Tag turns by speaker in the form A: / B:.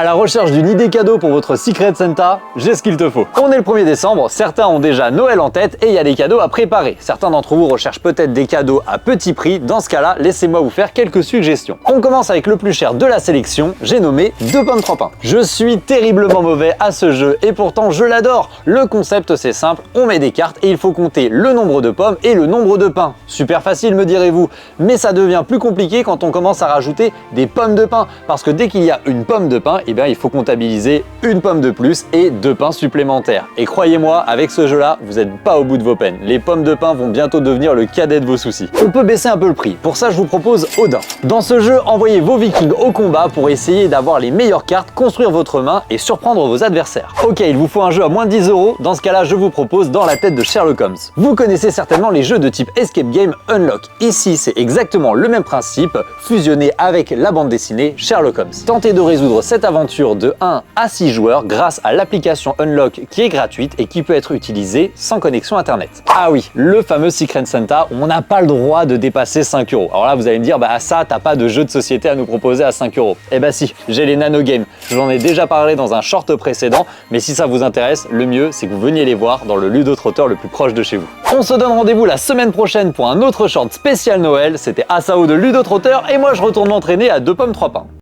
A: À la recherche d'une idée cadeau pour votre Secret Santa, j'ai ce qu'il te faut. On est le 1er décembre, certains ont déjà Noël en tête et il y a des cadeaux à préparer. Certains d'entre vous recherchent peut-être des cadeaux à petit prix. Dans ce cas-là, laissez-moi vous faire quelques suggestions. On commence avec le plus cher de la sélection, j'ai nommé 2 pommes 3 pains. Je suis terriblement mauvais à ce jeu et pourtant je l'adore. Le concept c'est simple, on met des cartes et il faut compter le nombre de pommes et le nombre de pains. Super facile me direz-vous, mais ça devient plus compliqué quand on commence à rajouter des pommes de pain parce que dès qu'il y a une pomme de pain, eh bien, il faut comptabiliser une pomme de plus et 2 pains supplémentaires. Et croyez-moi, avec ce jeu-là, vous n'êtes pas au bout de vos peines. Les pommes de pain vont bientôt devenir le cadet de vos soucis. On peut baisser un peu le prix. Pour ça, je vous propose Odin. Dans ce jeu, envoyez vos vikings au combat pour essayer d'avoir les meilleures cartes, construire votre main et surprendre vos adversaires. Ok, il vous faut un jeu à moins de 10 €. Dans ce cas-là, je vous propose Dans la tête de Sherlock Holmes. Vous connaissez certainement les jeux de type Escape Game Unlock. Ici, c'est exactement le même principe, fusionné avec la bande dessinée Sherlock Holmes. Tentez de résoudre cette aventure de 1 à 6 joueurs grâce à l'application Unlock qui est gratuite et qui peut être utilisée sans connexion internet. Ah oui, le fameux Secret Santa, on n'a pas le droit de dépasser 5 €. Alors là, vous allez me dire, bah ça, t'as pas de jeu de société à nous proposer à 5 €. Eh bah si, j'ai les Nano Games. J'en ai déjà parlé dans un short précédent, mais si ça vous intéresse, le mieux, c'est que vous veniez les voir dans le ludo-trotteur le plus proche de chez vous. On se donne rendez-vous la semaine prochaine pour un autre short spécial Noël. C'était Asao de Ludo-Trotteur et moi, je retourne m'entraîner à 2 pommes 3 pains.